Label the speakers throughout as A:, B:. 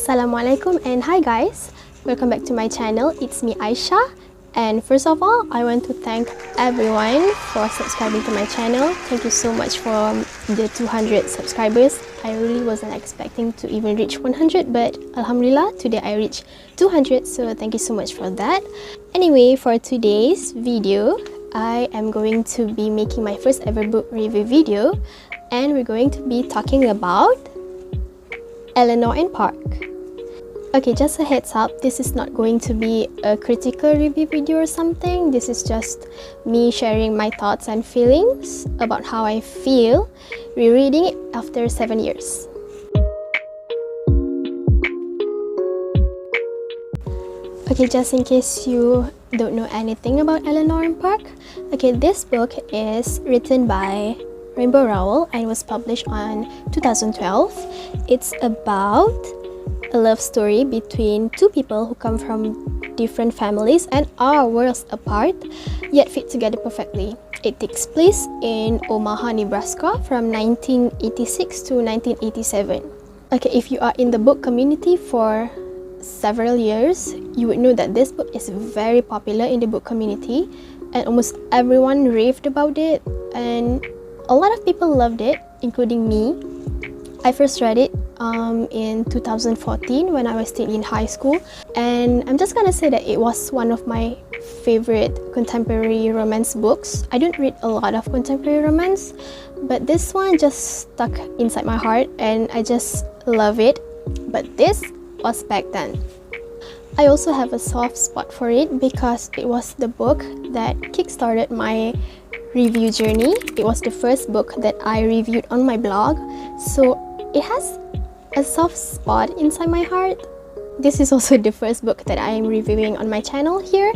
A: Assalamualaikum and hi guys, welcome back to my channel. It's me Aisha, and first of all I want to thank everyone for subscribing to my channel. Thank you so much for the 200 subscribers. I really wasn't expecting to even reach 100, but Alhamdulillah today I reached 200, so thank you so much for that. Anyway, for today's video I am going to be making my first ever book review video, and we're going to be talking about Eleanor Park. Okay, just a heads up, this is not going to be a critical review video or something. This is just me sharing my thoughts and feelings about how I feel rereading it after 7 years. Okay, just in case you don't know anything about Eleanor Park, okay, this book is written by Rowell and was published on 2012. It's about a love story between two people who come from different families and are worlds apart, yet fit together perfectly. It takes place in Omaha, Nebraska from 1986 to 1987. Okay, if you are in the book community for several years, you would know that this book is very popular in the book community and almost everyone raved about it, and a lot of people loved it, including me. I first read it in 2014 when I was still in high school, and I'm just gonna say that it was one of my favorite contemporary romance books. I don't read a lot of contemporary romance, but this one just stuck inside my heart and I just love it. But this was back then. I also have a soft spot for it because it was the book that kickstarted my review journey. It was the first book that I reviewed on my blog, so it has a soft spot inside my heart. This is also the first book that I am reviewing on my channel here.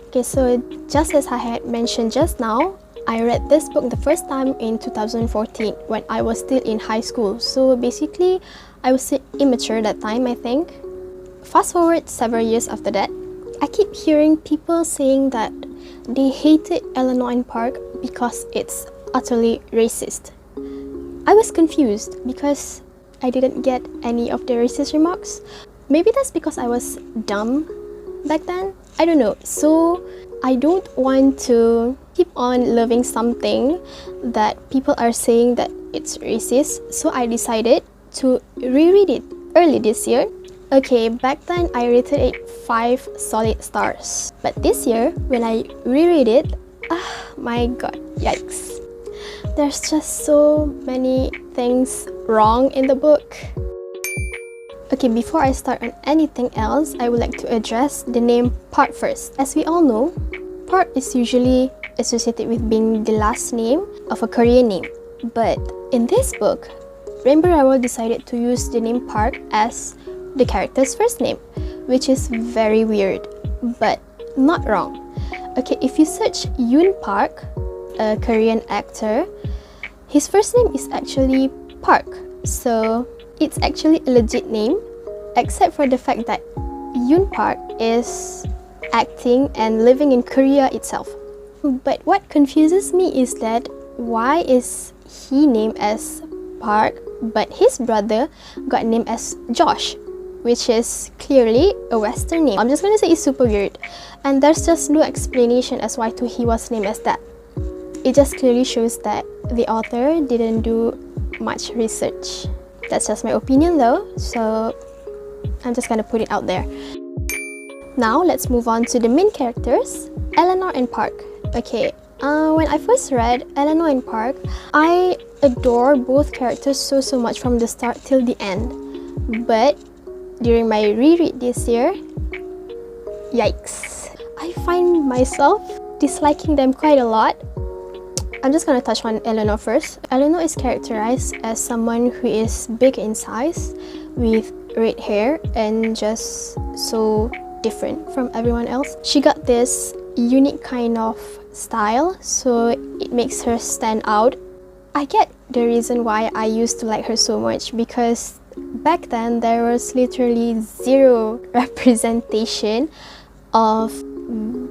A: Okay, so just as I had mentioned just now, I read this book the first time in 2014 when I was still in high school. So basically, I was still immature that time, I think. Fast forward several years after that, I keep hearing people saying that they hated Eleanor Park because it's utterly racist. I was confused because I didn't get any of the racist remarks. Maybe that's because I was dumb back then. I don't know. So I don't want to keep on loving something that people are saying that it's racist. So I decided to reread it early this year. Okay, back then I rated it 5 solid stars. But this year, when I reread it, my god, yikes. There's just so many things wrong in the book. Okay, before I start on anything else, I would like to address the name Park first. As we all know, Park is usually associated with being the last name of a Korean name. But in this book, Rowell decided to use the name Park as the character's first name, which is very weird, but not wrong. Okay, if you search Yoon Park, a Korean actor, his first name is actually Park, so it's actually a legit name, except for the fact that Yoon Park is acting and living in Korea itself. But what confuses me is that why is he named as Park, but his brother got named as Josh, which is clearly a Western name. I'm just gonna say it's super weird, and there's just no explanation as why he was named as that. It just clearly shows that the author didn't do much research. That's just my opinion though, so I'm just gonna put it out there. Now let's move on to the main characters, Eleanor and Park. Okay, when I first read Eleanor and Park, I adore both characters so much from the start till the end. But during my reread this year, yikes, I find myself disliking them quite a lot. I'm just gonna touch on Eleanor first. Eleanor is characterized as someone who is big in size, with red hair, and just so different from everyone else. She got this unique kind of style, so it makes her stand out. I get the reason why I used to like her so much, because back then there was literally zero representation of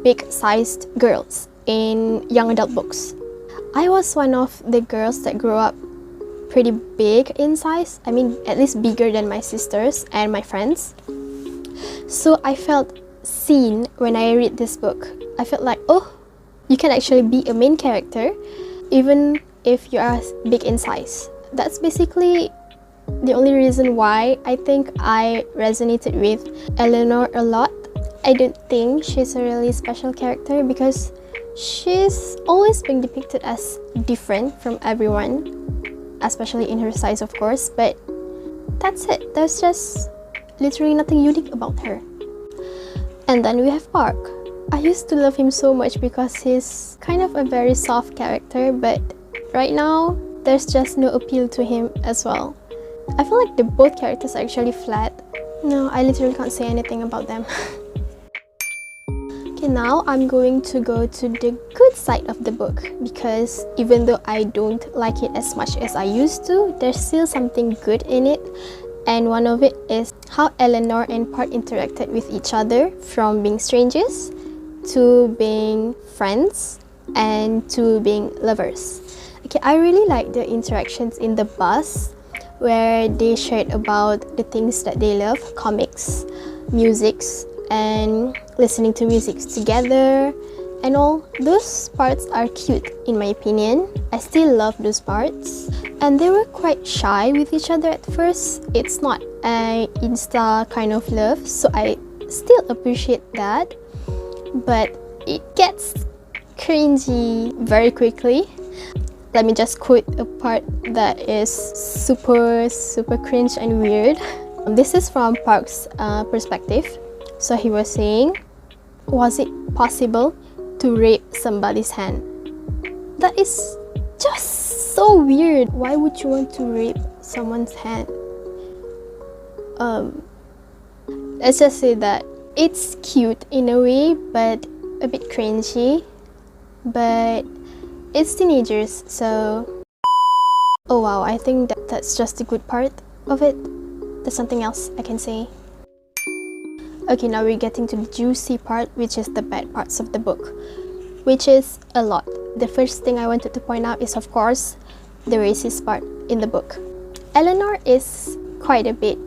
A: big-sized girls in young adult books. I was one of the girls that grew up pretty big in size. I mean, at least bigger than my sisters and my friends. So I felt seen when I read this book. I felt like, oh, you can actually be a main character even if you are big in size. That's basically the only reason why I think I resonated with Eleanor a lot. I don't think she's a really special character because she's always being depicted as different from everyone, especially in her size, of course, but that's it. There's just literally nothing unique about her. And then we have Park. I used to love him so much because he's kind of a very soft character, but right now there's just no appeal to him as well. I feel like the both characters are actually flat. No, I literally can't say anything about them. Okay, now I'm going to go to the good side of the book, because even though I don't like it as much as I used to, there's still something good in it. And one of it is how Eleanor and Park interacted with each other, from being strangers to being friends and to being lovers. Okay, I really like the interactions in the bus where they shared about the things that they love, comics, musics, and listening to music together and all. Those parts are cute in my opinion. I still love those parts. And they were quite shy with each other at first. It's not an insta kind of love, so I still appreciate that. But it gets cringy very quickly. Let me just quote a part that is super cringe and weird. This is from Park's perspective. So he was saying, was it possible to rape somebody's hand? That is just so weird. Why would you want to rape someone's hand? Let's just say that it's cute in a way, but a bit cringy. But it's teenagers, so... Oh wow, I think that's just the good part of it. There's something else I can say. Okay, now we're getting to the juicy part, which is the bad parts of the book, which is a lot. The first thing I wanted to point out is, of course, the racist part in the book. Eleanor is quite a bit,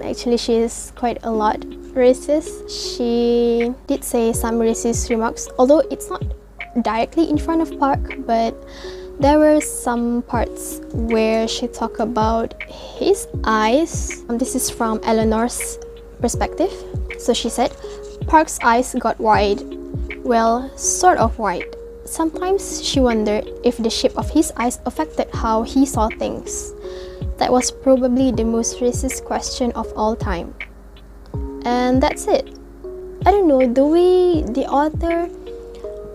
A: actually she is quite a lot racist. She did say some racist remarks, although it's not directly in front of Park, but there were some parts where she talked about his eyes. This is from Eleanor's perspective. So she said, Park's eyes got wide. Well, sort of wide. Sometimes she wondered if the shape of his eyes affected how he saw things. That was probably the most racist question of all time. And that's it. I don't know, the way the author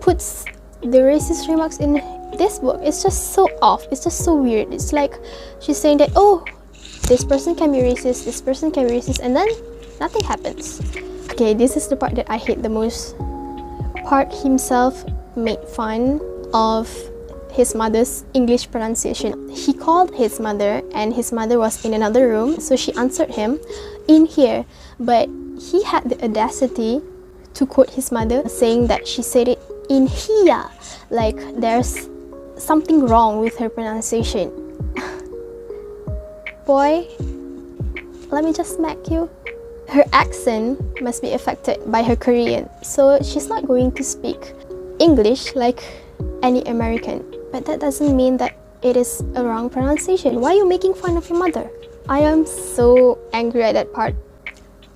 A: puts the racist remarks in this book, it's just so off. It's just so weird. It's like she's saying that, oh, this person can be racist, this person can be racist, and then nothing happens. Okay, this is the part that I hate the most. Park himself made fun of his mother's English pronunciation. He called his mother and his mother was in another room, so she answered him in here, but he had the audacity to quote his mother saying that she said it in here, like there's something wrong with her pronunciation. Boy, let me just smack you. Her accent must be affected by her Korean, so she's not going to speak English like any American. But that doesn't mean that it is a wrong pronunciation. Why are you making fun of your mother? I am so angry at that part.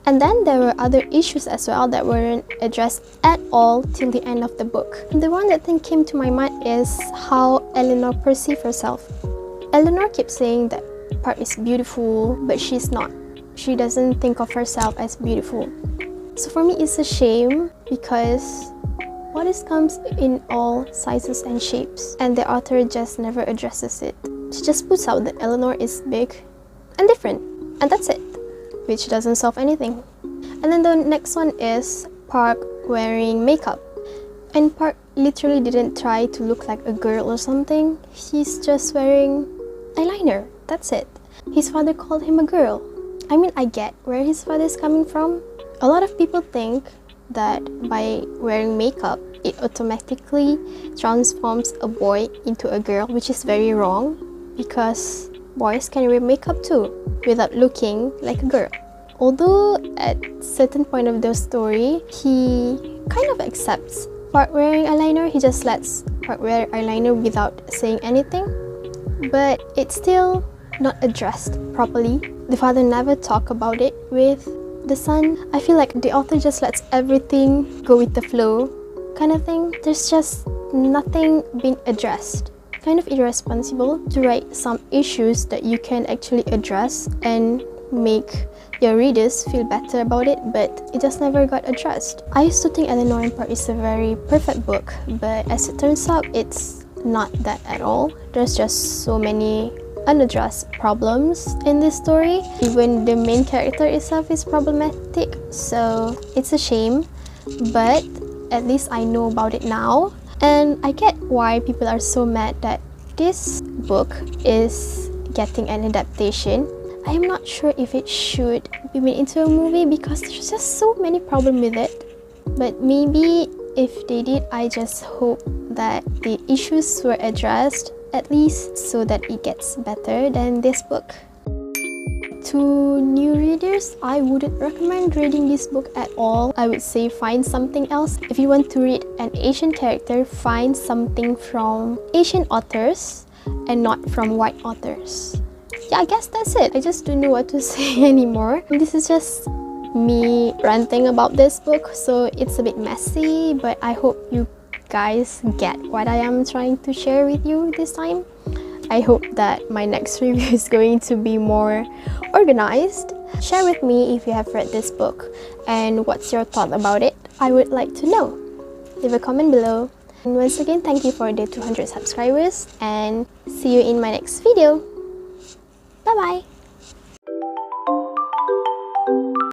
A: And then there were other issues as well that weren't addressed at all till the end of the book. The one that then came to my mind is how Eleanor perceived herself. Eleanor keeps saying that Park is beautiful, but she's not. She doesn't think of herself as beautiful. So for me, it's a shame because bodies comes in all sizes and shapes, and the author just never addresses it. She just puts out that Eleanor is big and different, and that's it, which doesn't solve anything. And then the next one is Park wearing makeup. And Park literally didn't try to look like a girl or something. He's just wearing eyeliner, that's it. His father called him a girl. I mean, I get where his father is coming from. A lot of people think that by wearing makeup, it automatically transforms a boy into a girl, which is very wrong because boys can wear makeup too, without looking like a girl. Although at certain point of the story, he kind of accepts Park wearing eyeliner, he just lets Park wear eyeliner without saying anything. But it's still not addressed properly. The father never talk about it with the son. I feel like the author just lets everything go with the flow kind of thing. There's just nothing being addressed. Kind of irresponsible to write some issues that you can actually address and make your readers feel better about it, but it just never got addressed. I used to think Eleanor Park is a very perfect book, but as it turns out, it's not that at all. There's just so many unaddressed problems in this story. Even the main character itself is problematic, so it's a shame, but at least I know about it now. And I get why people are so mad that this book is getting an adaptation. I am not sure if it should be made into a movie because there's just so many problems with it. But maybe if they did, I just hope that the issues were addressed, at least so that it gets better than this book. To new readers, I wouldn't recommend reading this book at all. I would say find something else. If you want to read an Asian character, find something from Asian authors and not from white authors. Yeah, I guess that's it. I just don't know what to say anymore. This is just me ranting about this book, so it's a bit messy, but I hope you guys get what I am trying to share with you this time. I hope that my next review is going to be more organized. Share with me if you have read this book and what's your thought about it. I would like to know. Leave a comment below. And once again, thank you for the 200 subscribers and see you in my next video. Bye bye!